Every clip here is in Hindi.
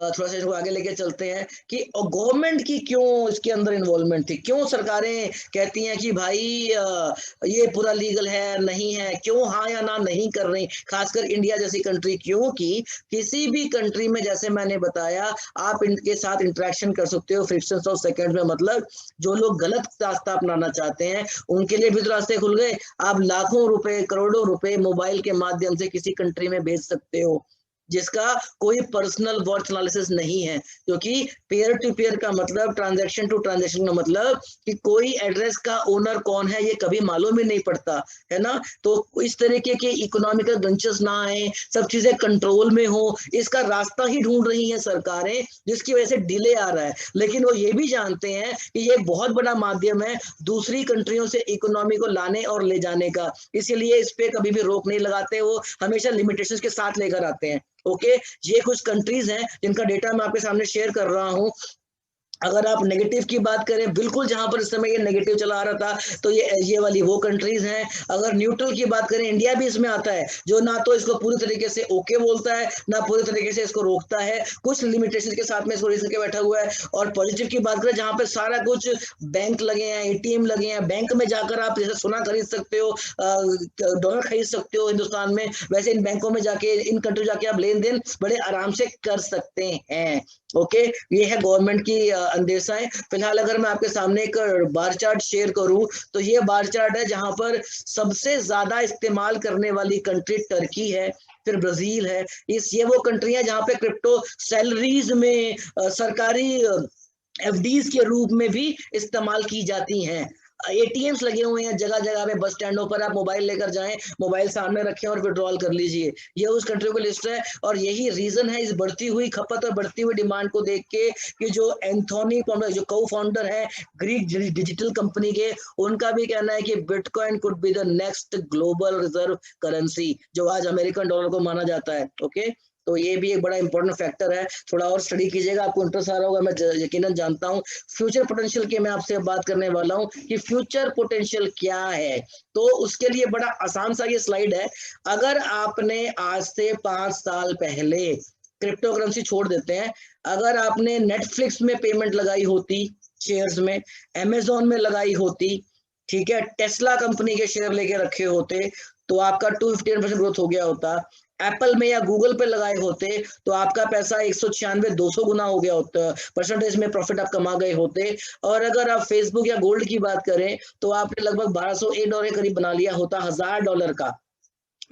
थोड़ा सा इसको आगे लेके चलते हैं कि गवर्नमेंट की क्यों इसके अंदर इन्वॉल्वमेंट थी, क्यों सरकारें कहती हैं कि भाई ये पूरा लीगल है नहीं है, क्यों हाँ या ना नहीं कर रही, खासकर इंडिया जैसी कंट्री, क्योंकि किसी भी कंट्री में जैसे मैंने बताया आप इनके साथ इंटरेक्शन कर सकते हो फ्रिक्शन ऑफ सेकंड में, मतलब जो लोग गलत रास्ता अपनाना चाहते हैं उनके लिए भी तो रास्ते खुल गए। आप लाखों रुपए करोड़ों रुपए मोबाइल के माध्यम से किसी कंट्री में भेज सकते हो जिसका कोई पर्सनल वर्थ एनालिसिस नहीं है, क्योंकि पेयर टू पेयर का मतलब, ट्रांजैक्शन टू ट्रांजैक्शन का मतलब कि कोई एड्रेस का ओनर कौन है ये कभी मालूम ही नहीं पड़ता है ना। तो इस तरीके के इकोनॉमिकल गंचस ना आए, सब चीजें कंट्रोल में हो, इसका रास्ता ही ढूंढ रही हैं सरकारें, जिसकी वजह से डिले आ रहा है। लेकिन वो ये भी जानते हैं कि ये बहुत बड़ा माध्यम है दूसरी कंट्रियों से इकोनॉमी को लाने और ले जाने का, इसीलिए इस पे कभी भी रोक नहीं लगाते, वो हमेशा लिमिटेशंस के साथ लेकर आते हैं। ओके, ये कुछ कंट्रीज हैं जिनका डेटा मैं आपके सामने शेयर कर रहा हूं। अगर आप नेगेटिव की बात करें, बिल्कुल जहां पर इस समय ये नेगेटिव चला आ रहा था, तो ये वाली वो कंट्रीज हैं। अगर न्यूट्रल की बात करें, इंडिया भी इसमें आता है, जो ना तो इसको पूरी तरीके से ओके बोलता है ना पूरी तरीके से इसको रोकता है, कुछ लिमिटेशन के साथ में इसको रीजन के बैठा हुआ है। और पॉजिटिव की बात करें, जहां पे सारा कुछ बैंक लगे हैं, एटीएम लगे हैं, बैंक में जाकर आप जैसे सोना खरीद सकते हो, डॉलर खरीद सकते हो हिंदुस्तान में, वैसे इन बैंकों में जाके, इन कंट्री जाके आप लेन देन बड़े आराम से कर सकते हैं। ओके, ये है गवर्नमेंट की अंदेशाएं। फिलहाल अगर मैं आपके सामने एक बार चार्ट शेयर करूं, तो ये बार चार्ट है जहां पर सबसे ज्यादा इस्तेमाल करने वाली कंट्री टर्की है, फिर ब्राजील है। ये वो कंट्री है जहां पे क्रिप्टो सैलरीज में सरकारी एफडीज के रूप में भी इस्तेमाल की जाती हैं। एटीएम्स लगे हुए हैं जगह जगह पे, बस स्टैंडों पर आप मोबाइल लेकर जाएं, मोबाइल सामने रखें और विड्रॉल कर लीजिए। ये उस कंट्री की लिस्ट है, और यही रीजन है इस बढ़ती हुई खपत और बढ़ती हुई डिमांड को देख के कि जो एंथोनी जो को फाउंडर है ग्रीक डिजिटल कंपनी के, उनका भी कहना है कि bitcoin could be the next global reserve currency, जो आज अमेरिकन डॉलर को माना जाता है। ओके, तो ये भी एक बड़ा इंपॉर्टेंट फैक्टर है, थोड़ा और स्टडी कीजिएगा, आपको इंटरेस्ट आ रहा होगा, मैं यकीनन जानता हूँ। फ्यूचर पोटेंशियल की मैं आपसे बात करने वाला हूँ कि फ्यूचर पोटेंशियल क्या है। तो उसके लिए बड़ा आसान सा ये स्लाइड है। अगर आपने आज से 5 साल पहले, क्रिप्टो करेंसी छोड़ देते हैं, अगर आपने नेटफ्लिक्स में पेमेंट लगाई होती शेयर्स में, अमेजोन में लगाई होती, ठीक है, टेस्ला कंपनी के शेयर लेके रखे होते, तो आपका 250% ग्रोथ हो गया होता। एप्पल में या गूगल पे लगाए होते तो आपका पैसा 196-200 गुना हो गया होता, परसेंटेज में प्रॉफिट आप कमा गए होते। और अगर आप फेसबुक या गोल्ड की बात करें, तो आपने लगभग $1201 करीब बना लिया होता, $1000 का।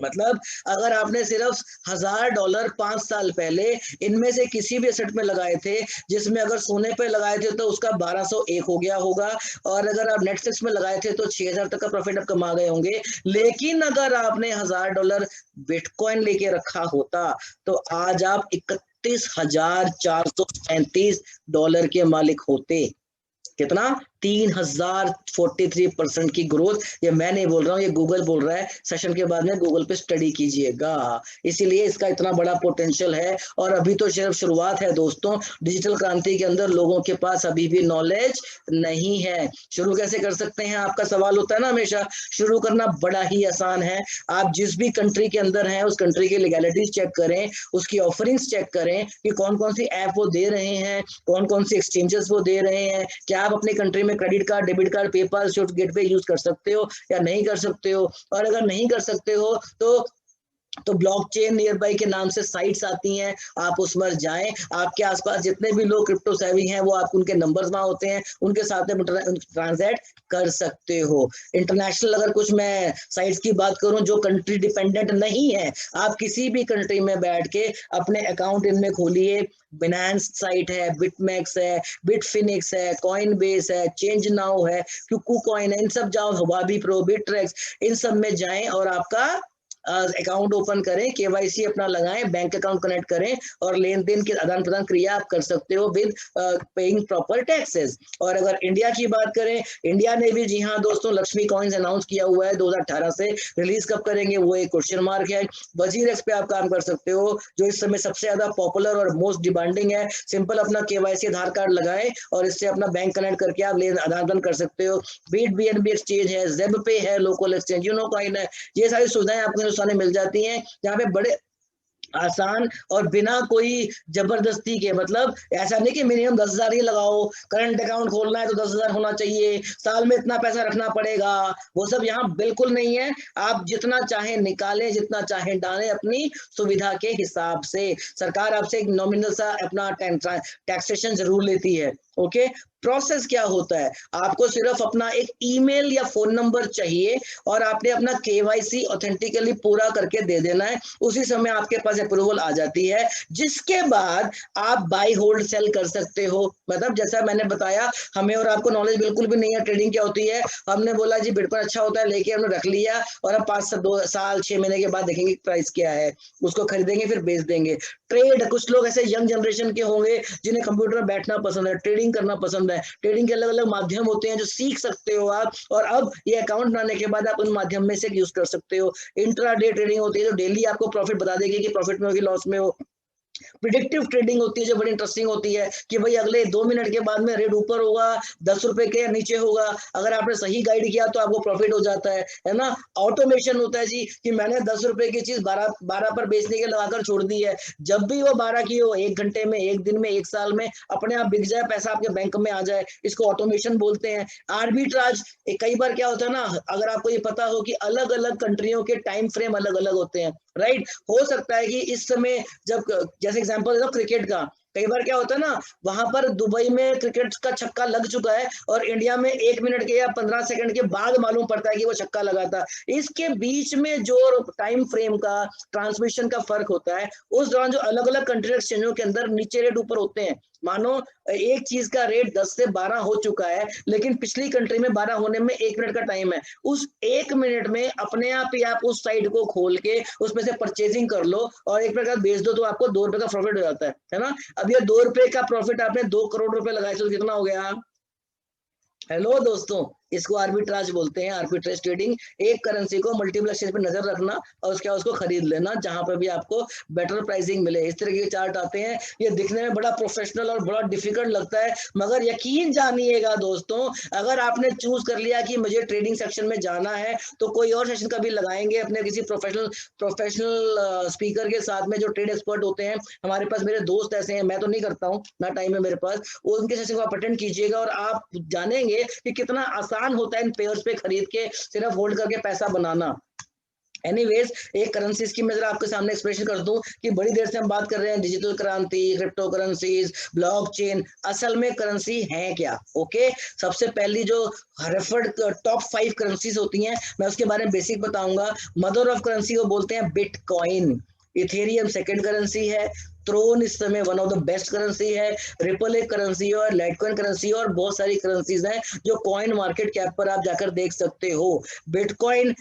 मतलब अगर आपने सिर्फ $1000 5 साल पहले इनमें से किसी भी एसेट में लगाए थे, जिसमें अगर सोने पे लगाए थे तो उसका 1201 हो गया होगा, और अगर आप नेटफ्लिक्स में लगाए थे तो 6000 तक का प्रॉफिट आप कमा गए होंगे। लेकिन अगर आपने $1000 बिटकॉइन लेके रखा होता, तो आज आप $31,435 के मालिक होते। कितना? 3043% की ग्रोथ। ये मैं नहीं बोल रहा हूँ, ये गूगल बोल रहा है। सेशन के बाद में गूगल पे स्टडी कीजिएगा, इसीलिए इसका इतना बड़ा पोटेंशियल है। और अभी तो सिर्फ शुरुआत है दोस्तों, डिजिटल क्रांति के अंदर लोगों के पास अभी भी नॉलेज नहीं है। शुरू कैसे कर सकते हैं, आपका सवाल होता है ना हमेशा। शुरू करना बड़ा ही आसान है। आप जिस भी कंट्री के अंदर हैं उस कंट्री की लीगैलिटीज चेक करें, उसकी ऑफरिंग्स चेक करें कि कौन कौन सी ऐप वो दे रहे हैं, कौन कौन सी एक्सचेंजेस वो दे रहे हैं, क्या आप अपने कंट्री में credit card, debit card, PayPal, Swift gateway use कर सकते हो या नहीं कर सकते हो। और अगर नहीं कर सकते हो तो ब्लॉकचेन नियर बाई के नाम से साइट्स आती हैं, आप उस पर जाएं। आपके आसपास जितने भी लोग क्रिप्टो सेवी हैं, वो आपको उनके नंबर्स वहां होते हैं, उनके साथ में ट्रांजैक्ट कर सकते हो। इंटरनेशनल अगर कुछ मैं साइट्स की बात करूं जो कंट्री डिपेंडेंट नहीं है, आप किसी भी कंट्री में बैठ के अपने अकाउंट इनमें खोलिए। बिनांस साइट है, बिटमैक्स है, बिटफिनिक्स है, कॉइन बेस है, चेंज नाउ है, क्यूकू कॉइन है, इन सब जाओ, हवाबी प्रो, बिटरेक्स, इन सब में जाएं और आपका अकाउंट ओपन करें, केवाईसी अपना लगाएं, बैंक अकाउंट कनेक्ट करें, और लेन देन की आदान प्रदान क्रिया आप कर सकते हो विद पेइंग प्रॉपर टैक्सेस। और अगर इंडिया की बात करें, इंडिया ने भी, जी हाँ दोस्तों, लक्ष्मी कॉइन्स अनाउंस किया हुआ है 2018 से। रिलीज कब करेंगे वो एक क्वेश्चन मार्क है। वजीरेक्स पे आप काम कर सकते हो, जो इस समय सबसे ज्यादा पॉपुलर और मोस्ट डिमांडिंग है। सिंपल अपना केवाईसी आधार कार्ड लगाएं और इससे अपना बैंक कनेक्ट करके आप लेन आदान प्रदान कर सकते हो। बीट बीएनबी एक्सचेंज है, जेब पे है, लोकल एक्सचेंज, यूनो कॉइन है, ये सारी सुविधाएं आपको हिंदुस्तान में मिल जाती हैं, जहाँ पे बड़े आसान और बिना कोई जबरदस्ती के, मतलब ऐसा नहीं कि मिनिमम 10,000 ही लगाओ, करंट अकाउंट खोलना है तो 10,000 होना चाहिए, साल में इतना पैसा रखना पड़ेगा, वो सब यहाँ बिल्कुल नहीं है। आप जितना चाहें निकालें, जितना चाहें डालें, अपनी सुविधा के हिसाब से। सरकार आपसे एक नॉमिनल सा अपना टैक्सेशन जरूर लेती है। ओके, प्रोसेस क्या होता है, आपको सिर्फ अपना एक ईमेल या फोन नंबर चाहिए और आपने अपना केवाईसी ऑथेंटिकली पूरा करके दे देना है, उसी समय आपके पास अप्रूवल आ जाती है, जिसके बाद आप बाय होल्ड सेल कर सकते हो। मतलब जैसा मैंने बताया, हमें और आपको नॉलेज बिल्कुल भी नहीं है ट्रेडिंग क्या होती है, हमने बोला जी बिटकॉइन अच्छा होता है, लेके हमने रख लिया और अब 2 साल 6 महीने के बाद देखेंगे प्राइस क्या है, उसको खरीदेंगे फिर बेच देंगे। ट्रेड, कुछ लोग ऐसे यंग जनरेशन के होंगे जिन्हें कंप्यूटर में बैठना पसंद है, ट्रेडिंग करना पसंद है, ट्रेडिंग के अलग अलग माध्यम होते हैं जो सीख सकते हो आप, और अब ये अकाउंट बनाने के बाद आप उन माध्यम में से यूज कर सकते हो। इंट्राडे ट्रेडिंग होती है जो डेली आपको प्रॉफिट बता देगी कि प्रॉफिट में होगी लॉस में हो। प्रिडिक्टिव ट्रेडिंग होती है जो बड़ी इंटरेस्टिंग होती है कि भाई अगले 2 मिनट के बाद में रेट ऊपर होगा, 10 रुपए के नीचे होगा, अगर आपने सही गाइड किया तो आपको प्रॉफिट हो जाता है ना। ऑटोमेशन होता है जी कि मैंने 10 रुपए की चीज 12 पर बेचने के लगाकर छोड़ दी है, जब भी वो 12 की हो, 1 घंटे में, 1 दिन में, 1 साल में अपने आप बिक जाए, पैसा आपके बैंक में आ जाए, इसको ऑटोमेशन बोलते हैं। आर्बिट्राज, कई बार क्या होता है ना, अगर आपको ये पता हो कि अलग अलग कंट्रियों के टाइम फ्रेम अलग अलग होते हैं, राइट, हो सकता है कि इस समय जब, जैसे एग्जांपल दो क्रिकेट का, कई बार क्या होता है ना, वहां पर दुबई में क्रिकेट का छक्का लग चुका है और इंडिया में 1 मिनट के या 15 सेकंड के बाद मालूम पड़ता है कि वो छक्का लगा था। इसके बीच में जो टाइम फ्रेम का, ट्रांसमिशन का फर्क होता है, उस दौरान जो अलग अलग कंट्री एक्सचेंजों के अंदर नीचे रेट ऊपर होते हैं। मानो एक चीज का रेट 10 से 12 हो चुका है, लेकिन पिछली कंट्री में 12 होने में 1 मिनट का टाइम है, उस 1 मिनट में अपने आप ही आप उस साइट को खोल के उसमें से परचेजिंग कर लो और 1 मिनट का बेच दो, तो आपको 2 रुपए का प्रॉफिट हो जाता है ना। अब ये 2 रुपए का प्रॉफिट आपने 2 करोड़ रुपए लगाए तो कितना हो गया। हेलो दोस्तों, इसको आर्बिट्राज बोलते हैं, आर्बिट्रेज ट्रेडिंग। एक करेंसी को मल्टीपल एक्सचेंज पे नजर रखना और उसको खरीद लेना जहां पर भी आपको बेटर प्राइसिंग मिले। इस तरह के चार्ट आते हैं, ये दिखने में बड़ा प्रोफेशनल और बड़ा डिफिकल्ट लगता है, मगर यकीन जानिएगा दोस्तों, अगर आपने चूज कर लिया कि मुझे ट्रेडिंग सेक्शन में जाना है, तो कोई और सेशन कभी लगाएंगे अपने किसी प्रोफेशनल स्पीकर के साथ में जो ट्रेड एक्सपर्ट होते हैं। हमारे पास मेरे दोस्त ऐसे हैं, मैं तो नहीं करता हूँ ना, टाइम है मेरे पास, उनके सेशन को आप अटेंड कीजिएगा और आप जानेंगे कि कितना आसान होता है इन पेयर्स पे खरीद के सिर्फ होल्ड करके पैसा बनाना। एनीवेज, एक करेंसीज की मैं जरा आपके सामने एक्सप्रेशन कर दूं कि बड़ी देर से हम बात कर रहे हैं डिजिटल क्रांति, क्रिप्टो करेंसीज, ब्लॉकचेन, असल में करेंसी है क्या। ओके, सबसे पहली जो रेफर्ड टॉप 5 करेंसीज होती हैं, मैं उसके बारे में बेसिक बताऊंगा। मदर ऑफ करेंसी को बोलते हैं बिटकॉइन, इथेरियम सेकंड करेंसी है, ट्रोन इस समय one of the best currency है, रिपल एक करेंसी है, और लाइटकॉइन करेंसी और बहुत सारी करेंसीज हैं जो कॉइन मार्केट कैप पर आप जाकर देख सकते हो। बिटकॉइन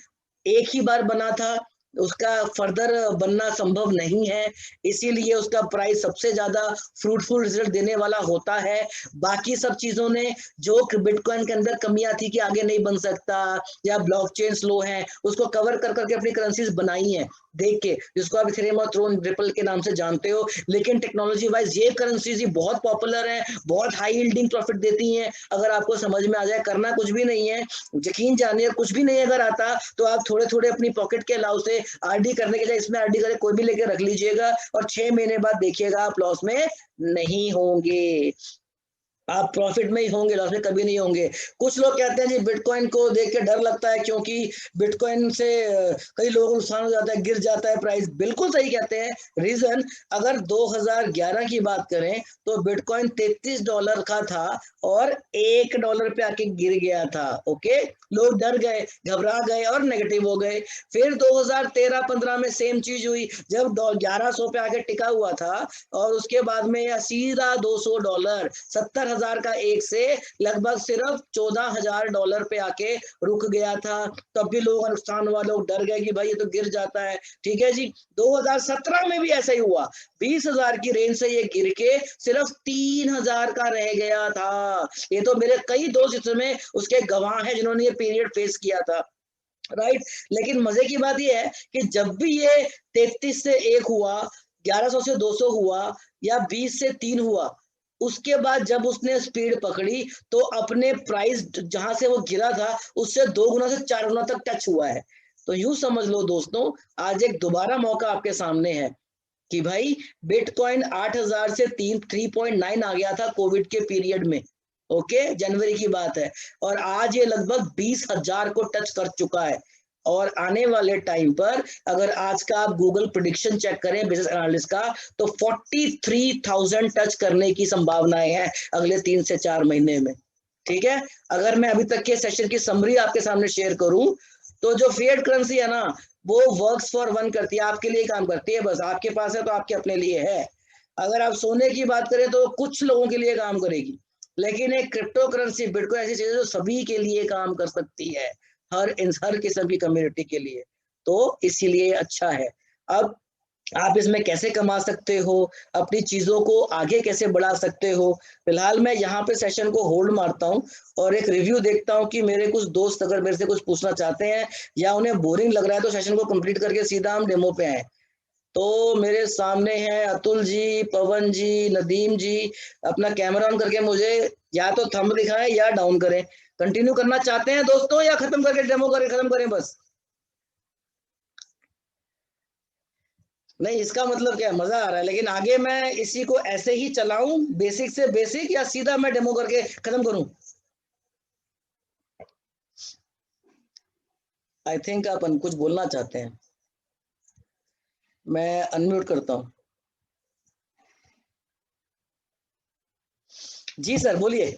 एक ही बार बना था, उसका फर्दर बनना संभव नहीं है, इसीलिए उसका प्राइस सबसे ज्यादा फ्रूटफुल रिजल्ट देने वाला होता है। बाकी सब चीजों ने जो बिटकॉइन के अंदर कमियां थी कि आगे नहीं बन सकता या ब्लॉकचेन स्लो है, उसको कवर कर करके अपनी करेंसीज बनाई हैं देख के, जिसको आप इथेरियम और ट्रोन रिपल के नाम से जानते हो। लेकिन टेक्नोलॉजी वाइज ये करेंसीज ही बहुत पॉपुलर है, बहुत हाई यील्डिंग प्रॉफिट देती हैं। अगर आपको समझ में आ जाए, करना कुछ भी नहीं है, यकीन जानिए, कुछ भी नहीं अगर आता तो आप थोड़े थोड़े अपनी पॉकेट के अलाउ से आरडी करने के लिए इसमें आरडी करें, कोई भी लेके रख लीजिएगा और 6 महीने बाद देखिएगा आप लॉस में नहीं होंगे, आप प्रॉफिट में ही होंगे, लॉस में कभी नहीं होंगे। कुछ लोग कहते हैं जी बिटकॉइन को देख के डर लगता है क्योंकि बिटकॉइन से कई लोगों को नुकसान हो जाता है, गिर जाता है प्राइस। बिल्कुल सही कहते हैं। रीजन, अगर 2011 की बात करें तो बिटकॉइन $33 का था और $1 पे आके गिर गया था। ओके, लोग डर गए, घबरा गए और नेगेटिव हो गए। फिर 2013-15 में सेम चीज हुई, जब 1100 पे आके टिका हुआ था और उसके बाद में सीधा $200, 70,000 का एक से लगभग सिर्फ $14,000 पे आके रुक गया था। तब भी लोगों का नुकसान हुआ, लोग डर गए कि भाई ये तो गिर जाता है। ठीक है जी, 2017 में भी ऐसा ही हुआ, 20,000 की रेंज से ये गिर के सिर्फ 3,000 का रह गया था। ये तो मेरे कई दोस्त इसमें उसके गवाह हैं जिन्होंने ये पीरियड फेस किया था, राइट। लेकिन मजे की बात यह है कि जब भी ये 33 से 1 हुआ, 1100 से 200 हुआ या 20 से 3 हुआ, उसके बाद जब उसने स्पीड पकड़ी तो अपने प्राइस जहां से वो गिरा था उससे 2 गुना से 4 गुना तक टच हुआ है। तो यूं समझ लो दोस्तों, आज एक दोबारा मौका आपके सामने है कि भाई बिटकॉइन 8,000 से 3.9 आ गया था कोविड के पीरियड में, ओके, जनवरी की बात है, और आज ये लगभग 20,000 को टच कर चुका है। और आने वाले टाइम पर अगर आज का आप गूगल प्रेडिक्शन चेक करें बिजनेस एनालिस्ट का, तो 43,000 टच करने की संभावनाएं हैं अगले 3 से 4 महीने में। ठीक है, अगर मैं अभी तक के सेशन की समरी आपके सामने शेयर करूं, तो जो फिएट करेंसी है ना, वो वर्क्स फॉर वन करती है, आपके लिए काम करती है, बस आपके पास है तो आपके अपने लिए है। अगर आप सोने की बात करें तो कुछ लोगों के लिए काम करेगी, लेकिन एक क्रिप्टो करेंसी बिटकॉइन ऐसी चीज है जो सभी के लिए काम कर सकती है, हर किस्म की कम्युनिटी के लिए, तो इसीलिए अच्छा है। अब आप इसमें कैसे कमा सकते हो, अपनी चीजों को आगे कैसे बढ़ा सकते हो, फिलहाल मैं यहाँ पे सेशन को होल्ड मारता हूँ और एक रिव्यू देखता हूँ कि मेरे कुछ दोस्त अगर मेरे से कुछ पूछना चाहते हैं या उन्हें बोरिंग लग रहा है तो सेशन को कंप्लीट करके सीधा हम डेमो पे आए। तो मेरे सामने हैं अतुल जी, पवन जी, नदीम जी, अपना कैमरा ऑन करके मुझे या तो थंब दिखाएं या डाउन करें। कंटिन्यू करना चाहते हैं दोस्तों या खत्म करके डेमो करें, खत्म करें बस? नहीं, इसका मतलब क्या है, मजा आ रहा है, लेकिन आगे मैं इसी को ऐसे ही चलाऊं बेसिक से बेसिक, या सीधा मैं डेमो करके खत्म करूं? आई थिंक आप कुछ बोलना चाहते हैं, मैं अनम्यूट करता हूं। जी सर बोलिए।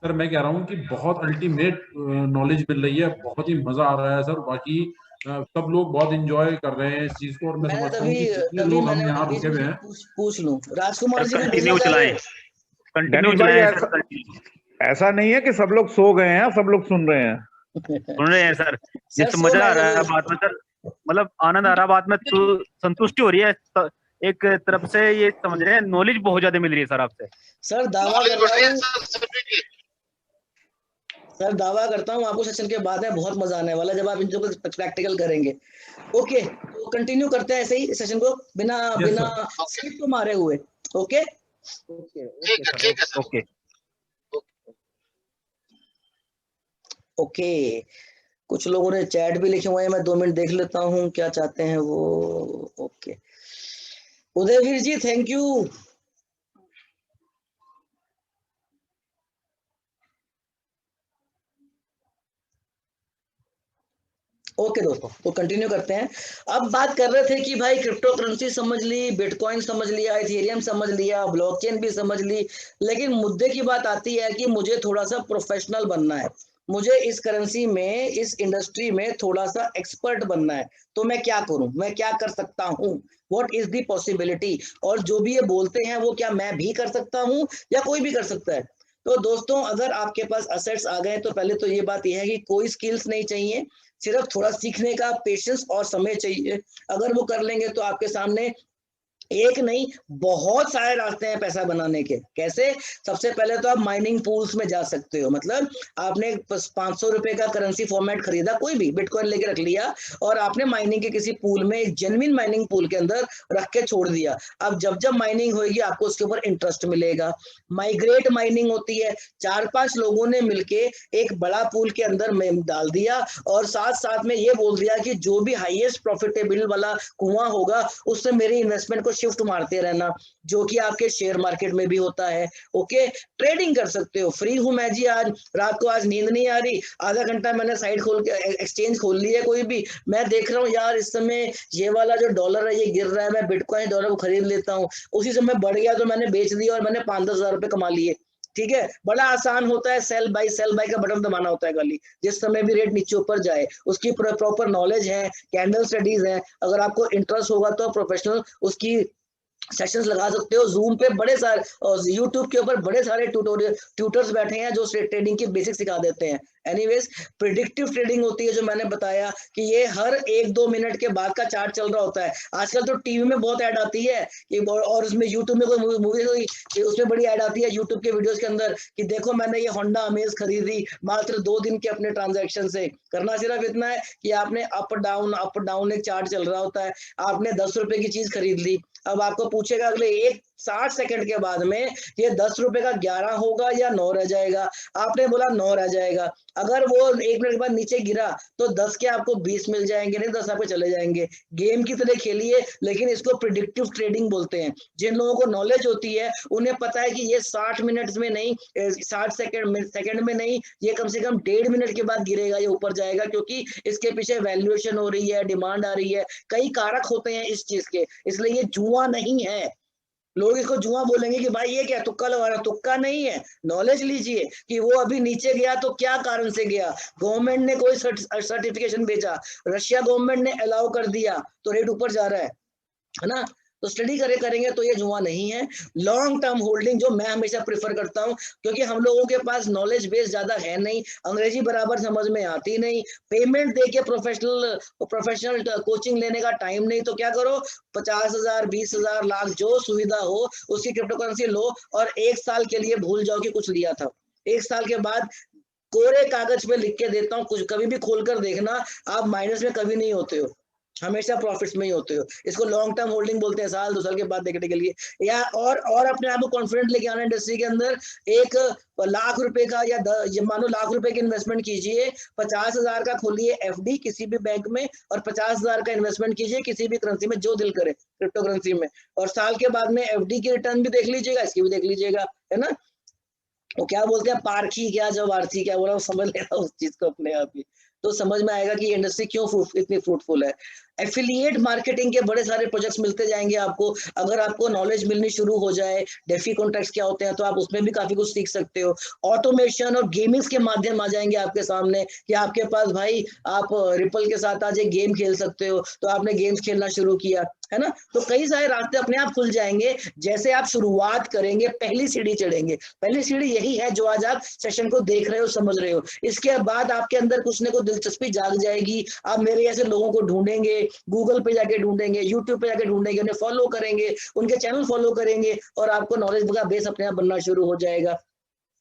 सर मैं कह रहा हूँ कि बहुत अल्टीमेट नॉलेज मिल रही है, बहुत ही मजा आ रहा है सर। बाकी सब लोग बहुत एंजॉय कर रहे हैं इस चीज को, और मैं मैंने समझता हूँ कि जितने तभी लोग हम मैंने यहाँ बीच रुके में हुए से हैं। पूछ लूं, राजकुमार जी कुछ बोलना कंटिन्यू चाह रहे चलाएं, हो? कंटिन्यू भाई चलाएं ऐसा, सर, कंटिन्यू ऐसा नहीं है कि सब लोग सो गए हैं, सब लोग सुन रहे हैं। सुन रहे हैं सर। सर जिससे सो मजा आ मैं रहा है जरूर। बात में सर, मतलब आनंद आ रहा है बात में, तो संतुष्टि हो रही है एक तरफ से। ये समझ रहे हैं नॉलेज बहुत ज्यादा मिल रही है सर आपसे। सर दावा कर रहा हूँ, सर दावा करता हूँ आपको सेशन के बाद में बहुत मजा आने वाला है जब आप इन चीजों को प्रैक्टिकल करेंगे। ओके, तो कंटिन्यू करते हैं ऐसे ही सेशन को बिना यस बिना सर। स्किप को मारे हुए। Okay okay sir, okay. Okay, कुछ लोगों ने चैट भी लिखे हुए हैं, मैं 2 मिनट देख लेता हूँ क्या चाहते हैं वो। Okay, Udayveer ji thank you. Okay दोस्तों, तो कंटिन्यू करते हैं। अब बात कर रहे थे कि भाई क्रिप्टो करेंसी समझ ली, बिटकॉइन समझ लिया, इथेरियम समझ लिया, ब्लॉकचेन भी समझ ली, लेकिन मुद्दे की बात आती है कि मुझे थोड़ा सा प्रोफेशनल बनना है, मुझे इस करेंसी में, इस इंडस्ट्री में थोड़ा सा एक्सपर्ट बनना है, तो मैं क्या करूं, मैं क्या कर सकता हूं, व्हाट इज द पॉसिबिलिटी, और जो भी ये बोलते हैं वो क्या मैं भी कर सकता हूं या कोई भी कर सकता है? तो दोस्तों, अगर आपके पास असेट्स आ गए तो पहले तो ये बात यह है कि कोई स्किल्स नहीं चाहिए, सिर्फ थोड़ा सीखने का पेशेंस और समय चाहिए। अगर वो कर लेंगे तो आपके सामने एक नहीं बहुत सारे रास्ते हैं पैसा बनाने के। कैसे? सबसे पहले तो आप माइनिंग पूल्स में जा सकते हो, मतलब आपने 500 रुपए का करेंसी फॉर्मेट खरीदा, कोई भी बिटकॉइन लेके रख लिया, और आपने माइनिंग के किसी पूल में, एक जेन्युइन माइनिंग पूल के अंदर रख के छोड़ दिया। अब जब जब माइनिंग होगी आपको उसके ऊपर इंटरेस्ट मिलेगा। माइग्रेट माइनिंग होती है, 4-5 लोगों ने मिलके एक बड़ा पूल के अंदर में डाल दिया और साथ साथ में ये बोल दिया कि जो भी हाईएस्ट प्रॉफिटेबल वाला कुआं होगा उससे मेरी इन्वेस्टमेंट को शिफ्ट मारते रहना, जो कि आपके शेयर मार्केट में भी होता है। ओके, ट्रेडिंग कर सकते हो। फ्री हूं मैं जी, आज रात को आज नींद नहीं आ रही, आधा घंटा मैंने साइट खोल के एक्सचेंज खोल ली है कोई भी, मैं देख रहा हूँ यार इस समय ये वाला जो डॉलर है ये गिर रहा है, मैं बिटकॉइन डॉलर को खरीद लेता हूँ, उसी समय बढ़ गया तो मैंने बेच दिया और मैंने 5-10 हजार रुपए कमा लिए। ठीक है, बड़ा आसान होता है, सेल बाय का बटन दबाना होता है खाली, जिस समय भी रेट नीचे ऊपर जाए। उसकी प्रॉपर नॉलेज है, कैंडल स्टडीज है, अगर आपको इंटरेस्ट होगा तो प्रोफेशनल उसकी सेशंस लगा सकते हो। जूम पे बड़े सारे और यूट्यूब के ऊपर बड़े सारे ट्यूटर्स बैठे हैं जो ट्रेडिंग की बेसिक सिखा देते हैं। एनीवेज, प्रिडिक्टिव ट्रेडिंग होती है जो मैंने बताया कि ये हर 1-2 मिनट के बाद का चार्ट चल रहा होता है। आजकल तो टीवी में बहुत ऐड आती है कि, और उसमें यूट्यूब में कोई मूवी हुई उसमें बड़ी ऐड आती है यूट्यूब के वीडियोस के अंदर कि देखो मैंने ये होंडा अमेज खरीदी मात्र 2 दिन के अपने ट्रांजैक्शन से। करना सिर्फ इतना है कि आपने अप डाउन एक चार्ट चल रहा होता है, आपने 10 रुपए की चीज खरीद ली, अब आपको पूछेगा अगले 1 60 सेकंड के बाद में ये 10 रुपए का 11 होगा या 9 रह जाएगा। आपने बोला 9 रह जाएगा, अगर वो 1 मिनट के बाद नीचे गिरा तो 10 के आपको 20 मिल जाएंगे, नहीं 10 आपके चले जाएंगे। गेम की तरह खेलिए, लेकिन इसको प्रिडिक्टिव ट्रेडिंग बोलते हैं। जिन लोगों को नॉलेज होती है उन्हें पता है कि ये 60 मिनट्स में नहीं, 60 सेकंड में नहीं, ये कम से कम 1.5 मिनट के बाद गिरेगा, ये ऊपर जाएगा, क्योंकि इसके पीछे वैल्यूएशन हो रही है, डिमांड आ रही है, कई कारक होते हैं इस चीज के। इसलिए ये जुआ नहीं है। लोग इसको जुआ बोलेंगे कि भाई ये क्या तुक्का लगा रहा, तुक्का नहीं है। नॉलेज लीजिए कि वो अभी नीचे गया तो क्या कारण से गया। गवर्नमेंट ने कोई सर्टिफिकेशन भेजा, रशिया गवर्नमेंट ने अलाउ कर दिया तो रेट ऊपर जा रहा है ना। तो स्टडी करेंगे तो ये जुआ नहीं है। लॉन्ग टर्म होल्डिंग जो मैं हमेशा प्रेफर करता हूं, क्योंकि हम लोगों के पास नॉलेज बेस ज्यादा है नहीं, अंग्रेजी बराबर समझ में आती नहीं, पेमेंट दे के प्रोफेशनल कोचिंग लेने का टाइम नहीं, तो क्या करो 50,000 20,000 लाख जो सुविधा हो उसकी क्रिप्टो करेंसी लो और 1 साल के लिए भूल जाओ कि कुछ लिया था। 1 साल के बाद कोरे कागज पे लिख के देता हूँ, कुछ कभी भी खोलकर देखना, आप माइनस में कभी नहीं होते हो, हमेशा प्रॉफिट्स में ही होते हो। इसको लॉन्ग टर्म होल्डिंग बोलते हैं, साल 2 साल के बाद देखने के लिए। या और अपने आप को कॉन्फिडेंट लेके आना इंडस्ट्री के अंदर। 1 लाख रुपए का या मानो लाख रुपए की इन्वेस्टमेंट कीजिए, 50,000 का खोलिए एफडी किसी भी बैंक में और 50,000 का इन्वेस्टमेंट कीजिए किसी भी करेंसी में जो दिल करे, क्रिप्टो करेंसी में, और साल के बाद में एफडी की रिटर्न भी देख लीजिएगा, इसकी भी देख लीजिएगा, है ना। वो क्या बोलते हैं, पारखी क्या जब आरती क्या बोला, समझ लेना उस चीज को अपने आप ही, तो समझ में आएगा कि इंडस्ट्री क्यों इतनी फ्रूटफुल है। एफिलिएट मार्केटिंग के बड़े सारे प्रोजेक्ट्स मिलते जाएंगे आपको, अगर आपको नॉलेज मिलनी शुरू हो जाए डेफी कॉन्ट्रैक्ट्स क्या होते हैं तो आप उसमें भी काफी कुछ सीख सकते हो। ऑटोमेशन और गेमिंग्स के माध्यम आ जाएंगे आपके सामने कि आपके पास भाई आप रिपल के साथ आज एक गेम खेल सकते हो, तो आपने गेम्स खेलना शुरू किया, है ना। तो कई सारे रास्ते अपने आप खुल जाएंगे जैसे आप शुरुआत करेंगे, पहली सीढ़ी चढ़ेंगे। पहली सीढ़ी यही है जो आज आप सेशन को देख रहे हो, समझ रहे हो। इसके बाद आपके अंदर कुछ न कुछ दिलचस्पी जाग जाएगी, आप मेरे जैसे लोगों को ढूंढेंगे, गूगल पे जाके ढूंढेंगे, यूट्यूब पे जाके ढूंढेंगे, उन्हें फॉलो करेंगे, उनके चैनल फॉलो करेंगे और आपको नॉलेज का बेस अपने आप बनना शुरू हो जाएगा,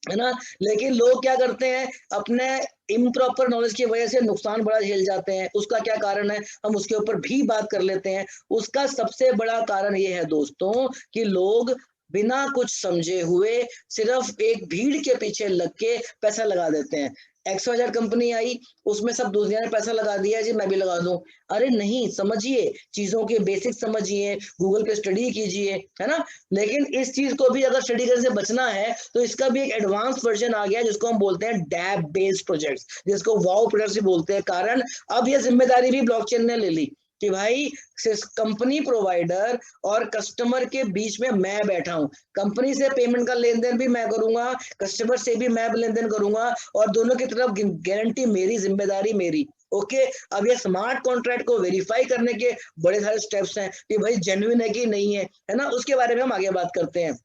है ना। लेकिन लोग क्या करते हैं, अपने इम्प्रॉपर नॉलेज की वजह से नुकसान बड़ा झेल जाते हैं। उसका क्या कारण है, हम उसके ऊपर भी बात कर लेते हैं। उसका सबसे बड़ा कारण ये है दोस्तों कि लोग बिना कुछ समझे हुए सिर्फ एक भीड़ के पीछे लग के पैसा लगा देते हैं। XYZ कंपनी आई, उसमें सब दुनिया ने पैसा लगा दिया जी मैं भी लगा दूं। अरे नहीं, समझिए चीजों के बेसिक समझिए, गूगल पे स्टडी कीजिए, है ना। लेकिन इस चीज को भी अगर स्टडी करने से बचना है तो इसका भी एक एडवांस वर्जन आ गया जिसको हम बोलते हैं डैब बेस्ड प्रोजेक्ट्स, जिसको वाओ प्रोजेक्ट्स भी बोलते हैं। कारण अब ये जिम्मेदारी भी ब्लॉकचेन ने ले ली कि भाई कंपनी प्रोवाइडर और कस्टमर के बीच में मैं बैठा हूं, कंपनी से पेमेंट का लेन देन भी मैं करूंगा, कस्टमर से भी मैं लेन देन करूंगा, और दोनों की तरफ गारंटी मेरी, जिम्मेदारी मेरी। ओके, अब ये स्मार्ट कॉन्ट्रैक्ट को वेरीफाई करने के बड़े सारे स्टेप्स हैं कि भाई जेन्युइन है कि नहीं है ना, उसके बारे में हम आगे बात करते हैं।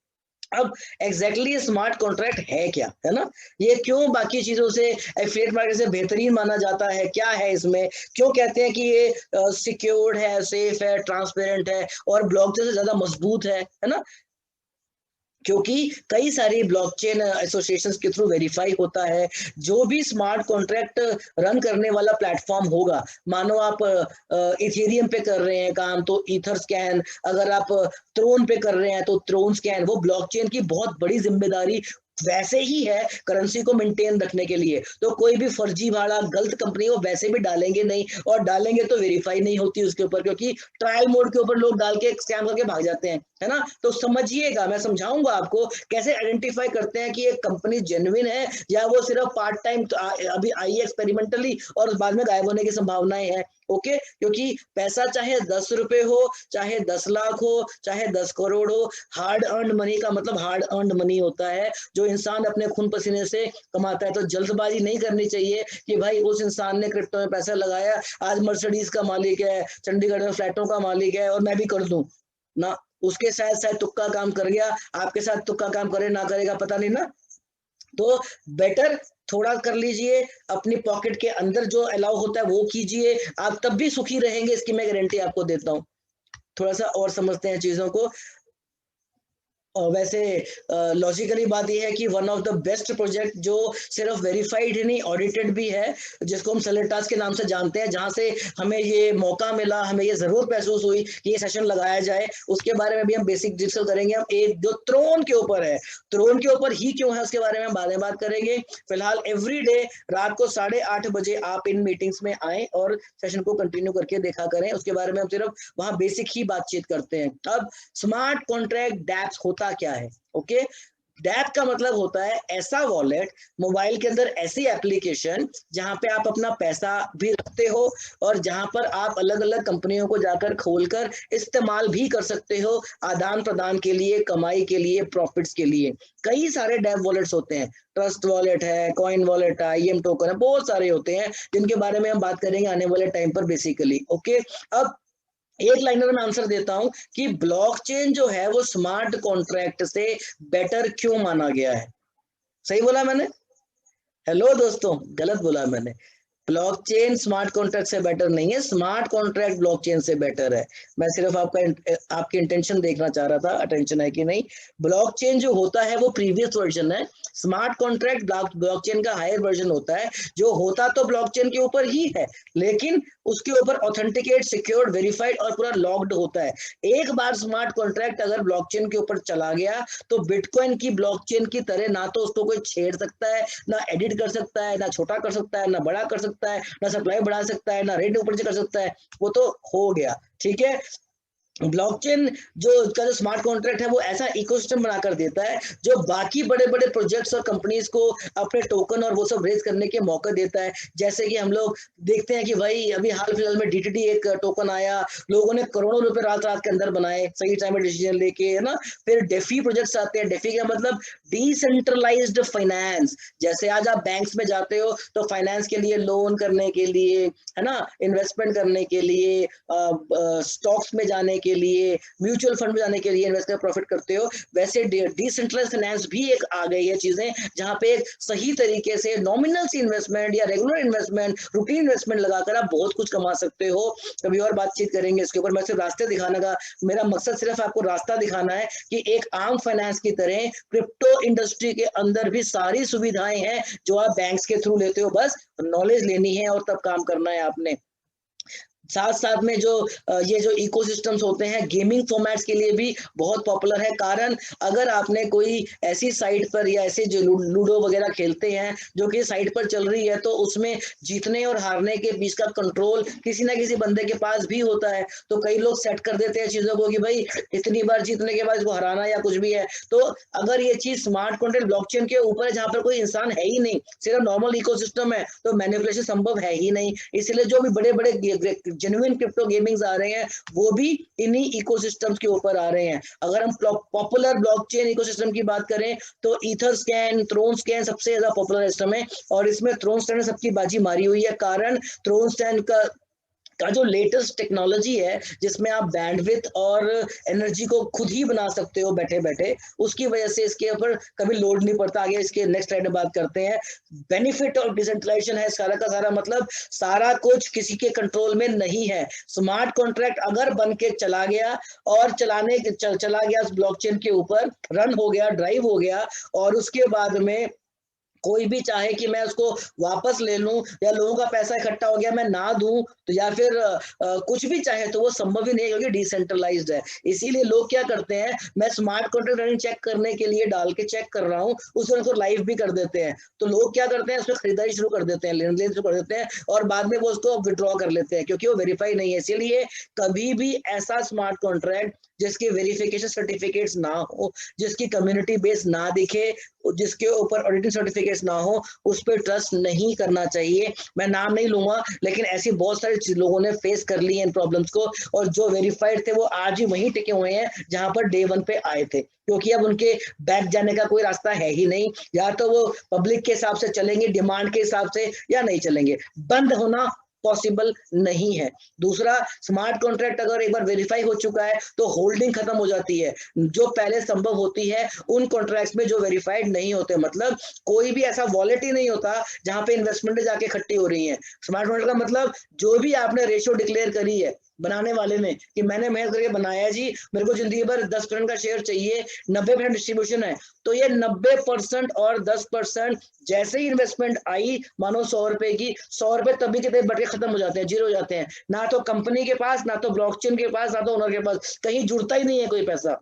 अब एग्जैक्टली स्मार्ट कॉन्ट्रैक्ट है क्या, है ना, ये क्यों बाकी चीजों से एफिलिएट मार्केट से बेहतरीन माना जाता है, क्या है इसमें, क्यों कहते हैं कि ये सिक्योर्ड है, सेफ है, ट्रांसपेरेंट है और ब्लॉकचेन से ज्यादा मजबूत है ना। क्योंकि कई सारी ब्लॉकचेन एसोसिएशंस के थ्रू वेरीफाई होता है। जो भी स्मार्ट कॉन्ट्रैक्ट रन करने वाला प्लेटफॉर्म होगा, मानो आप इथेरियम पे कर रहे हैं काम तो ईथर स्कैन, अगर आप थ्रोन पे कर रहे हैं तो थ्रोन स्कैन, वो ब्लॉकचेन की बहुत बड़ी जिम्मेदारी वैसे ही है करेंसी को मेंटेन रखने के लिए। तो कोई भी फर्जी भाड़ा गलत कंपनी वो वैसे भी डालेंगे नहीं, और डालेंगे तो वेरीफाई नहीं होती उसके ऊपर, क्योंकि ट्रायल मोड के ऊपर लोग डाल के स्कैम करके भाग जाते हैं, है ना। तो समझिएगा, मैं समझाऊंगा आपको कैसे आइडेंटिफाई करते हैं कि एक कंपनी जेन्युइन है या वो सिर्फ पार्ट टाइम अभी आई है एक्सपेरिमेंटली और बाद में गायब होने की संभावनाएं हैं। ओके, क्योंकि पैसा चाहे 10 रुपए हो, चाहे 10 लाख हो, चाहे 10 करोड़ हो, हार्ड अर्न मनी का मतलब हार्ड अर्न मनी होता है जो इंसान अपने खून पसीने से कमाता है। तो जल्दबाजी नहीं करनी चाहिए कि भाई उस इंसान ने क्रिप्टो में पैसा लगाया, आज मर्सिडीज का मालिक है, चंडीगढ़ में फ्लैटों का मालिक है और मैं भी कर दूं ना। उसके शायद तुक्का काम कर गया, आपके साथ तुक्का काम करे ना करेगा पता नहीं ना। तो बेटर थोड़ा कर लीजिए, अपनी पॉकेट के अंदर जो अलाउ होता है वो कीजिए, आप तब भी सुखी रहेंगे, इसकी मैं गारंटी आपको देता हूं। थोड़ा सा और समझते हैं चीजों को। वैसे लॉजिकली बात यह है कि one of the best project जो सिर्फ वेरीफाइड ही नहीं ऑडिटेड भी है, जिसको हम सेलेटास के नाम से जानते हैं, जहां से हमें ये मौका मिला, हमें ये जरूरत महसूस हुई कि ये सेशन लगाया जाए, उसके बारे में भी हम बेसिक डिस्कस करेंगे। हम एक जो थ्रोन के ऊपर है, थ्रोन के ऊपर ही क्यों है उसके बारे में हम बाद में बात करेंगे। फिलहाल एवरी डे रात को 8:30 बजे आप इन मीटिंग्स में आए और सेशन को कंटिन्यू करके देखा करें, उसके बारे में हम सिर्फ वहां बेसिक ही बातचीत करते हैं। अब स्मार्ट कॉन्ट्रैक्ट डैप्स होता क्या है? ओके, डैप का मतलब होता है ऐसा वॉलेट, मोबाइल के अंदर ऐसी एप्लीकेशन जहां पे आप अपना पैसा भी रखते हो और जहां पर आप अलग अलग कंपनियों को जाकर खोलकर इस्तेमाल भी कर सकते हो, आदान प्रदान के लिए, कमाई के लिए, प्रॉफिट्स के लिए। कई सारे डैप वॉलेट्स होते हैं, ट्रस्ट वॉलेट है, कॉइन वॉलेट है, IM टोकन है, बहुत सारे होते हैं जिनके बारे में हम बात करेंगे आने वाले टाइम पर बेसिकली। ओके, अब एक लाइनर में आंसर देता हूं कि ब्लॉकचेन जो है वो स्मार्ट कॉन्ट्रैक्ट से बेटर क्यों माना गया है। सही बोला मैंने? हेलो दोस्तों, गलत बोला मैंने। ब्लॉकचेन स्मार्ट कॉन्ट्रैक्ट से बेटर नहीं है, स्मार्ट कॉन्ट्रैक्ट ब्लॉकचेन से बेटर है। मैं सिर्फ आपकी इंटेंशन देखना चाह रहा था, अटेंशन है कि नहीं। ब्लॉकचेन जो होता है वो प्रीवियस वर्जन है, स्मार्ट कॉन्ट्रैक्ट ब्लॉकचेन का हायर वर्जन होता है, जो होता तो ब्लॉकचेन के ऊपर ही है, लेकिन उसके ऊपर ऑथेंटिकेट, सिक्योर्ड, वेरीफाइड और पूरा लॉक्ड होता है। एक बार स्मार्ट कॉन्ट्रैक्ट अगर ब्लॉकचेन के ऊपर चला गया तो बिटकॉइन की ब्लॉकचेन की तरह ना तो उसको कोई छेड़ सकता है, ना एडिट कर सकता है, ना छोटा कर सकता है, ना बड़ा कर सकता है, ना सप्लाई बढ़ा सकता है, ना रेट ऊपर से कर सकता है। वो तो हो गया, ठीक है। ब्लॉकचेन जो स्मार्ट कॉन्ट्रैक्ट है वो ऐसा इकोसिस्टम बनाकर देता है जो बाकी बड़े बड़े प्रोजेक्ट्स और कंपनीज को अपने टोकन और वो सब रेज करने के मौके देता है। जैसे कि हम लोग देखते हैं कि भाई अभी हाल फिलहाल में DTD एक टोकन आया, लोगों ने करोड़ों रुपए रात रात के अंदर बनाए सही टाइम में डिसीजन लेके, है ना। फिर डेफी प्रोजेक्ट्स आते हैं। डेफी का मतलब डिसेंट्रलाइज्ड फाइनेंस। जैसे आज आप बैंक्स में जाते हो तो फाइनेंस के लिए, लोन करने के लिए, है ना, इन्वेस्टमेंट करने के लिए, स्टॉक्स में जाने के लिए, म्यूचुअल फंड में जाने के लिए इन्वेस्ट कर प्रॉफिट करते हो, वैसे डिसेंट्रलाइज्ड फाइनेंस भी एक आ गई है चीजें, जहां पे एक सही तरीके से नॉमिनल सी इन्वेस्टमेंट या रेगुलर इन्वेस्टमेंट, रूटीन इन्वेस्टमेंट लगाकर आप बहुत कुछ कमा सकते हो। कभी और बातचीत करेंगे इसके ऊपर। मैं सिर्फ रास्ते दिखाने का, मेरा मकसद सिर्फ आपको रास्ता दिखाना है कि एक आम फाइनेंस की तरह क्रिप्टो इंडस्ट्री के अंदर भी सारी सुविधाएं हैं जो आप बैंक्स के थ्रू लेते हो, बस नॉलेज लेनी है और तब काम करना है आपने। साथ साथ में जो ये जो इकोसिस्टम्स होते हैं गेमिंग फॉर्मेट्स के लिए भी बहुत पॉपुलर है। कारण अगर आपने कोई ऐसी साइट पर या ऐसे जो लूडो वगैरह खेलते हैं जो कि साइट पर चल रही है, तो उसमें जीतने और हारने के बीच का कंट्रोल किसी ना किसी बंदे के पास भी होता है। तो कई लोग सेट कर देते हैं चीजों को कि भाई इतनी बार जीतने के बाद इसको हराना या कुछ भी है। तो अगर ये चीज स्मार्ट कॉन्ट्रैक्ट ब्लॉकचेन के ऊपर है जहां पर कोई इंसान है ही नहीं, सिर्फ नॉर्मल इकोसिस्टम है, तो मैनिपुलेशन संभव है ही नहीं। इसलिए जो भी बड़े बड़े जेन्युइन क्रिप्टो गेमिंग्स आ रहे हैं वो भी इन्हीं इकोसिस्टम्स के ऊपर आ रहे हैं। अगर हम पॉपुलर ब्लॉकचेन इकोसिस्टम की बात करें तो ईथरस्कैन, थ्रोनस्कैन सबसे ज्यादा पॉपुलर सिस्टम है और इसमें थ्रोनस्कैन ने सबकी बाजी मारी हुई है। कारण थ्रोनस्कैन का जो लेटेस्ट टेक्नोलॉजी है जिसमें आप बैंडविड्थ और एनर्जी को खुद ही बना सकते हो बैठे बैठे, उसकी वजह से इसके ऊपर कभी लोड नहीं पड़ता। आगे इसके नेक्स्ट स्लाइड में बात करते हैं। बेनिफिट ऑफ डिसेंट्रलाइजेशन है सारा का सारा, मतलब सारा कुछ किसी के कंट्रोल में नहीं है। स्मार्ट कॉन्ट्रैक्ट अगर बन के चला गया और चला गया ब्लॉकचेन के ऊपर, रन हो गया, ड्राइव हो गया, और उसके बाद में कोई भी चाहे कि मैं उसको वापस ले लूं या लोगों का पैसा इकट्ठा हो गया मैं ना दूं, तो या फिर कुछ भी चाहे, तो वो संभव ही नहीं है क्योंकि डिसेंट्रलाइज्ड है। इसीलिए लोग क्या करते हैं, मैं स्मार्ट कॉन्ट्रैक्ट रनिंग चेक करने के लिए डाल के चेक कर रहा हूं, उसमें उसको लाइव भी कर देते हैं। तो लोग क्या करते हैं, उसमें खरीदारी शुरू कर देते हैं, लेन देन शुरू कर देते हैं और बाद में वो उसको विड्रॉ कर लेते हैं क्योंकि वो वेरीफाई नहीं है। इसीलिए कभी भी ऐसा स्मार्ट कॉन्ट्रैक्ट जिसके वेरिफिकेशन सर्टिफिकेट्स ना हो, जिसकी कम्युनिटी बेस ना दिखे, जिसके ऊपर ऑडिटिंग सर्टिफिकेट्स ना हो, उस पर ट्रस्ट नहीं करना चाहिए। मैं नाम नहीं लूंगा, लेकिन ऐसी बहुत सारे लोगों ने फेस कर ली इन प्रॉब्लम्स को, और जो वेरीफाइड थे वो आज ही वहीं टिके हुए हैं जहां पर डे 1 पे आए थे, क्योंकि अब उनके बैक जाने का कोई रास्ता है ही नहीं। या तो वो पब्लिक के हिसाब से चलेंगे, डिमांड के हिसाब से, या नहीं चलेंगे। बंद होना पॉसिबल नहीं है। दूसरा, स्मार्ट कॉन्ट्रैक्ट अगर एक बार वेरीफाई हो चुका है तो होल्डिंग खत्म हो जाती है, जो पहले संभव होती है उन कॉन्ट्रैक्ट्स में जो वेरीफाइड नहीं होते। मतलब कोई भी ऐसा वॉलेट ही नहीं होता जहां पे इन्वेस्टमेंट जाके इकट्ठी हो रही है। स्मार्ट कॉन्ट्रैक्ट का मतलब जो भी आपने रेशियो डिक्लेयर करी है, बनाने वाले ने कि मैंने मेहनत करके बनाया जी, मेरे को जिंदगी भर 10% का शेयर चाहिए, 90% डिस्ट्रीब्यूशन है, तो ये 90% और 10% जैसे ही इन्वेस्टमेंट आई, मानो 100 रुपए की, 100 रुपए तभी के तभी बढ़ के खत्म हो जाते हैं, जीरो हो जाते हैं, ना तो कंपनी के पास, ना तो ब्लॉकचेन के पास, ना तो ओनर के पास, कहीं जुड़ता ही नहीं है कोई पैसा।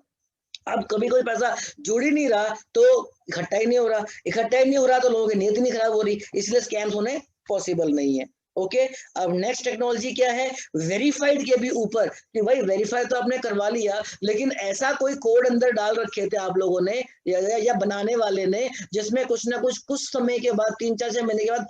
अब कभी कोई पैसा जुड़ ही नहीं रहा तो इकट्ठा ही नहीं हो रहा, इकट्ठा ही नहीं हो रहा तो लोगों की नीयत नहीं खराब हो रही, इसलिए स्कैम्स होने पॉसिबल नहीं है। ओके, अब नेक्स्ट टेक्नोलॉजी क्या है, वेरीफाइड के भी ऊपर, कि भाई वेरीफाई तो आपने करवा लिया, लेकिन ऐसा कोई कोड अंदर डाल रखे थे आप लोगों ने या बनाने वाले ने, जिसमें कुछ ना कुछ समय के बाद, 3-4 महीने के बाद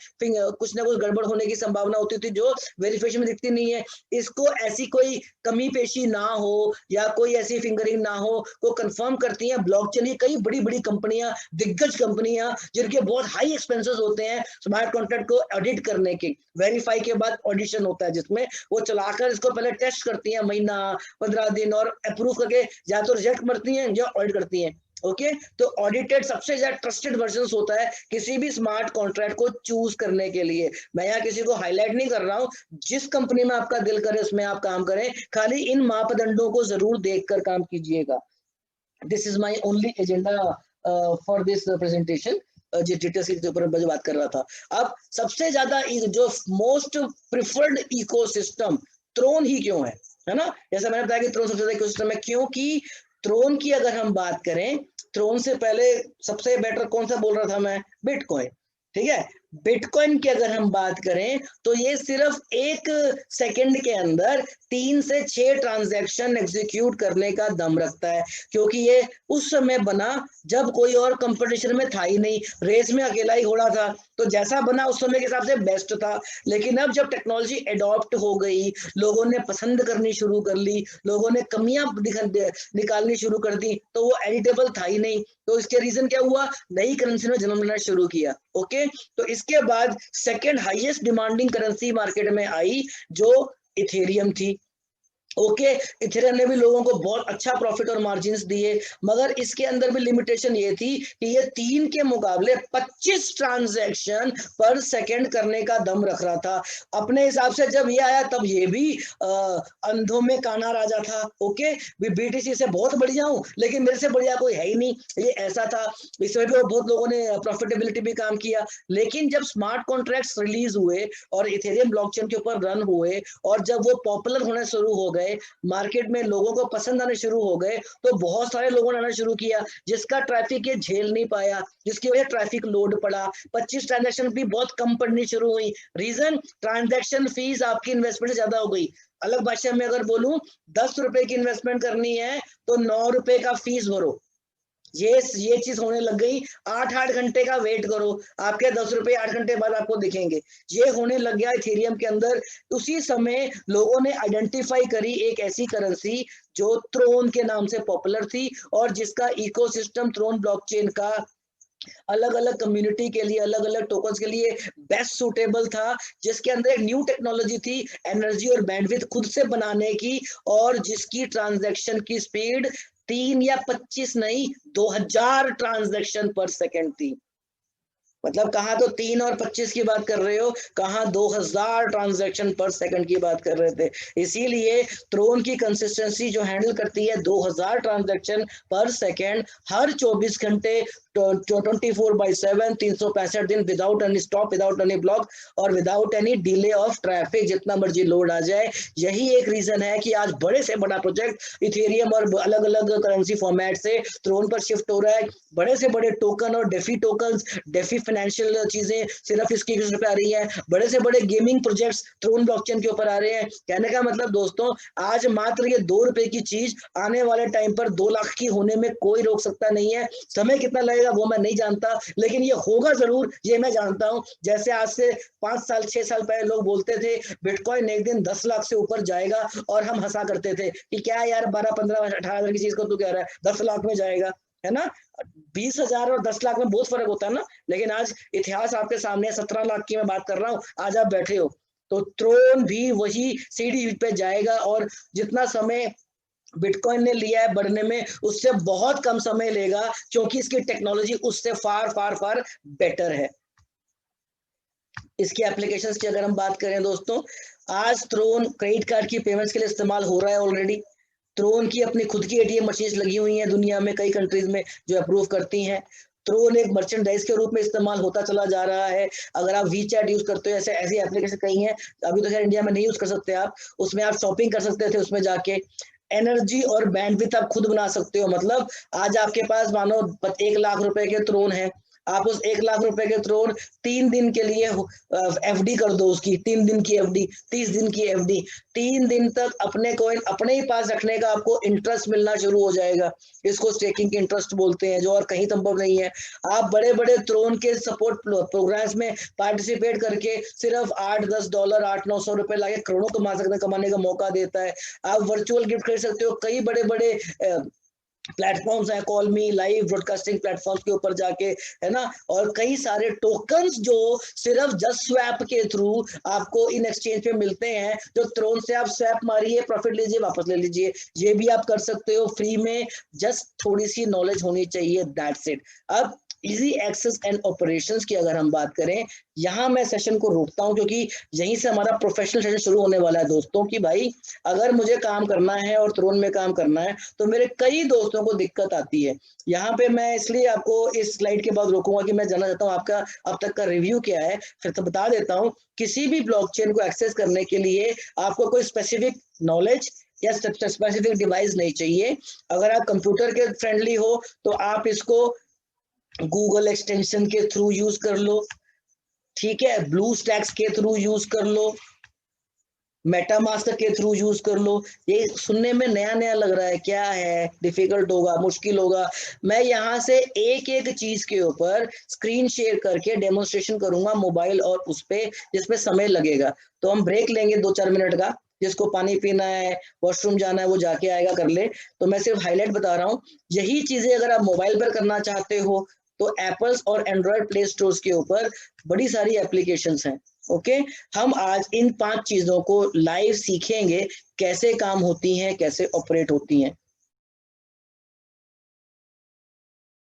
कुछ ना कुछ गड़बड़ होने की संभावना होती थी, जो वेरिफिकेशन में दिखती नहीं है। इसको ऐसी कोई कमी पेशी ना हो या कोई ऐसी फिंगरिंग ना हो, को कंफर्म करती हैं ब्लॉकचेन की कई बड़ी बड़ी कंपनियां, दिग्गज कंपनियां, जिनके बहुत हाई एक्सपेंसेस होते हैं स्मार्ट कॉन्ट्रैक्ट को ऑडिट करने के। वेरीफाई के बाद ऑडिशन होता है, जिसमें वो चलाकर इसको पहले टेस्ट करती हैं, महीना 15 दिन, और अप्रूव करके या तो रिजेक्ट करती हैं या ऑडिट करती हैं। ओके, तो ऑडिटेड सबसे ज्यादा ट्रस्टेड वर्जन होता है किसी भी स्मार्ट कॉन्ट्रैक्ट को चूज करने के लिए। मैं यहाँ किसी को हाईलाइट नहीं कर रहा हूँ, जिस कंपनी में आपका दिल करे उसमें आप काम करें, खाली इन मापदंडों को जरूर देखकर काम कीजिएगा। This is my only agenda for this presentation, जिस डिटेल्स के ऊपर मैं बात कर रहा था। अब सबसे ज्यादा जो मोस्ट प्रिफर्ड इकोसिस्टम थ्रोन ही क्यों है ना, जैसा मैंने बताया कि थ्रोन सबसे ज्यादा इकोसिस्टम है, क्योंकि थ्रोन की अगर हम बात करें, थ्रोन से पहले सबसे बेटर कौन सा बोल रहा था मैं, बिटकॉइन, ठीक है। बिटकॉइन की अगर हम बात करें तो ये सिर्फ 1 सेकंड के अंदर 3 से 6 ट्रांजैक्शन एग्जीक्यूट करने का दम रखता है, क्योंकि ये उस समय बना जब कोई और कंपटीशन में था ही नहीं, रेस में अकेला ही घोड़ा था, तो जैसा बना उस समय के हिसाब से बेस्ट था। लेकिन अब जब टेक्नोलॉजी एडॉप्ट हो गई, लोगों ने पसंद करनी शुरू कर ली, लोगों ने कमियां निकालनी शुरू कर दी, तो वो एडिटेबल था ही नहीं। तो इसके रीजन क्या हुआ, नई करेंसी ने जन्म लेना शुरू किया। ओके, तो इसके बाद second highest demanding currency market में आई, जो इथेरियम थी। ओके, इथेरियम ने भी लोगों को बहुत अच्छा प्रॉफिट और मार्जिन्स दिए, मगर इसके अंदर भी लिमिटेशन ये थी कि ये 3 के मुकाबले 25 ट्रांजैक्शन पर सेकंड करने का दम रख रहा था। अपने हिसाब से जब ये आया तब ये भी अंधों में काना राजा था। ओके, बीटीसी से बहुत बढ़िया हूं, लेकिन मेरे से बढ़िया कोई है ही नहीं, ये ऐसा था। इसमें भी बहुत लोगों ने प्रॉफिटेबिलिटी भी काम किया। लेकिन जब स्मार्ट कॉन्ट्रैक्ट्स रिलीज हुए और इथेरियम ब्लॉकचेन के ऊपर रन हुए, और जब वो पॉपुलर होने शुरू हो गए, मार्केट में लोगों को पसंद आने शुरू हो गए, तो बहुत सारे लोगों ने आना शुरू किया, जिसका ट्रैफिक ये झेल नहीं पाया, जिसकी वजह ट्रैफिक लोड पड़ा, 25 ट्रांजैक्शन भी बहुत कम पड़नी शुरू हुई। रीजन, ट्रांजैक्शन फीस आपकी इन्वेस्टमेंट से ज्यादा हो गई। अलग भाषा में अगर बोलूं, 10 रुपए की इन्वेस्टमेंट करनी है तो 9 रुपए का फीस भरो, ये चीज होने लग गई। 8 घंटे का वेट करो, आपके 10 रुपए 8 घंटे बाद आपको दिखेंगे, ये होने लग गया इथेरियम के अंदर। उसी समय लोगों ने आइडेंटिफाई करी एक ऐसी करेंसी जो थ्रोन के नाम से पॉपुलर थी, और जिसका इकोसिस्टम थ्रोन ब्लॉकचेन का अलग अलग कम्युनिटी के लिए, अलग अलग टोकन्स के लिए बेस्ट सूटेबल था, जिसके अंदर एक न्यू टेक्नोलॉजी थी, एनर्जी और बैंडविड्थ खुद से बनाने की, और जिसकी ट्रांजैक्शन की स्पीड 3 या 25 नहीं, 2000 ट्रांजैक्शन पर सेकंड थी। मतलब कहाँ तो 3 और 25 की बात कर रहे हो, कहाँ 2000 ट्रांजैक्शन पर सेकंड की बात कर रहे थे। इसीलिए थ्रोन की कंसिस्टेंसी जो हैंडल करती है 2000 ट्रांजैक्शन पर सेकंड हर 24 घंटे, 24/7, 365 दिन, without any stop, without any block, और without any delay of traffic, जितना मर्जी लोड आ जाए। यही एक रीजन है कि आज बड़े से बड़ा प्रोजेक्ट इथेरियम और अलग अलग करेंसी फॉर्मेट से थ्रोन पर शिफ्ट हो रहा है। बड़े से बड़े टोकन और डेफी टोकन्स, डेफी फाइनेंशियल चीजें सिर्फ इसकी पे आ रही है। बड़े से बड़े गेमिंग प्रोजेक्ट्स थ्रोन ब्लॉकचेन के ऊपर आ रहे हैं। कहने का मतलब दोस्तों, आज मात्र ये 2 रुपए की चीज आने वाले टाइम पर 2 लाख की होने में कोई रोक सकता नहीं है। समय कितना लगेगा वो मैं नहीं जानता, लेकिन ये होगा जरूर, ये मैं जानता हूं। जैसे आज से 5 साल 6 साल पहले लोग बोलते थे बिटकॉइन एक दिन 10 लाख से ऊपर जाएगा, और हम हंसा करते थे कि क्या यार 12, 15, 18 हजार की चीज को तू कह रहा है 10 लाख में जाएगा, है ना। 20,000 और 10 लाख में बहुत फर्क होता है ना। लेकिन आज इतिहास आपके सामने, 17 लाख की मैं बात कर रहा हूँ, आज आप बैठे हो, तो थ्रोन भी वही सीढ़ी पे जाएगा, और जितना समय बिटकॉइन ने लिया है बढ़ने में, उससे बहुत कम समय लेगा, क्योंकि इसकी टेक्नोलॉजी उससे फार फार फार बेटर है। इसकी एप्लीकेशंस की अगर हम बात करें दोस्तों, आज थ्रोन क्रेडिट कार्ड की पेमेंट्स के लिए इस्तेमाल हो रहा है ऑलरेडी। थ्रोन की अपनी खुद की एटीएम मशीन लगी हुई हैं दुनिया में कई कंट्रीज में जो अप्रूव करती हैं। थ्रोन एक मर्चेंडाइज के रूप में इस्तेमाल होता चला जा रहा है। अगर आप वीचैट यूज करते हो, ऐसे ऐसी एप्लीकेशन कई हैं, अभी तो खैर इंडिया में नहीं यूज कर सकते आप, उसमें आप शॉपिंग कर सकते थे उसमें जाके। एनर्जी और बैंडविड्थ आप खुद बना सकते हो, मतलब आज आपके पास मानो 1 लाख रुपए के थ्रोन है, आप उस 1 लाख रुपए के थ्रोन 3 दिन के लिए एफडी कर दो, उसकी 3 दिन की एफडी, 30 दिन की एफडी, 3 दिन तक अपने कॉइन अपने ही पास रखने का आपको इंटरेस्ट मिलना शुरू हो जाएगा। इसको स्टेकिंग के इंटरेस्ट बोलते हैं, जो और कहीं संभव नहीं है। आप बड़े बड़े थ्रोन के सपोर्ट प्रोग्राम्स में पार्टिसिपेट करके सिर्फ $8-10, $800-900 रुपए लाके करोड़ों कमाने का मौका देता है। आप वर्चुअल गिफ्ट खरीद सकते हो, कई बड़े बड़े प्लेटफॉर्म्स हैं, कॉल मी, लाइव ब्रॉडकास्टिंग प्लेटफॉर्म्स के ऊपर जाके, है ना, और कई सारे टोकन्स जो सिर्फ जस्ट स्वैप के थ्रू आपको इन एक्सचेंज पे मिलते हैं। जो थ्रोन से आप स्वैप मारिए, प्रॉफिट लीजिए, वापस ले लीजिए, ये भी आप कर सकते हो फ्री में, जस्ट थोड़ी सी नॉलेज होनी चाहिए, दैट्स इट। अब इजी एक्सेस एंड ऑपरेशंस की अगर हम बात करें, यहाँ मैं सेशन को रोकता हूँ क्योंकि यहीं से हमारा प्रोफेशनल सेशन शुरू होने वाला है दोस्तों। कि भाई अगर मुझे काम करना है और थ्रोन में काम करना है तो मेरे कई दोस्तों को दिक्कत आती है। यहाँ पे मैं इसलिए आपको इस स्लाइड के बाद रोकूंगा कि मैं जानना चाहता हूँ आपका अब तक का रिव्यू क्या है। फिर तो बता देता हूँ, किसी भी ब्लॉकचेन को एक्सेस करने के लिए आपको कोई स्पेसिफिक नॉलेज या स्पेसिफिक डिवाइस नहीं चाहिए। अगर आप कंप्यूटर के फ्रेंडली हो तो आप इसको गूगल एक्सटेंशन के थ्रू यूज कर लो, ठीक है, ब्लू स्टैक्स के थ्रू यूज कर लो, मेटामास्क के थ्रू यूज कर लो। ये सुनने में नया नया लग रहा है, क्या है, डिफिकल्ट होगा, मुश्किल होगा। मैं यहाँ से एक एक चीज के ऊपर स्क्रीन शेयर करके डेमोन्स्ट्रेशन करूंगा मोबाइल और उस पे, जिसमें समय लगेगा। तो हम ब्रेक लेंगे 2-4 मिनट का, जिसको पानी पीना है, वॉशरूम जाना है, वो जाके आएगा, कर ले। तो मैं सिर्फ हाईलाइट बता रहा हूँ। यही चीजें अगर आप मोबाइल पर करना चाहते हो तो एप्पल्स और एंड्रॉयड प्ले स्टोर्स के ऊपर बड़ी सारी एप्लीकेशंस हैं। ओके, हम आज इन 5 चीजों को लाइव सीखेंगे, कैसे काम होती हैं, कैसे ऑपरेट होती हैं।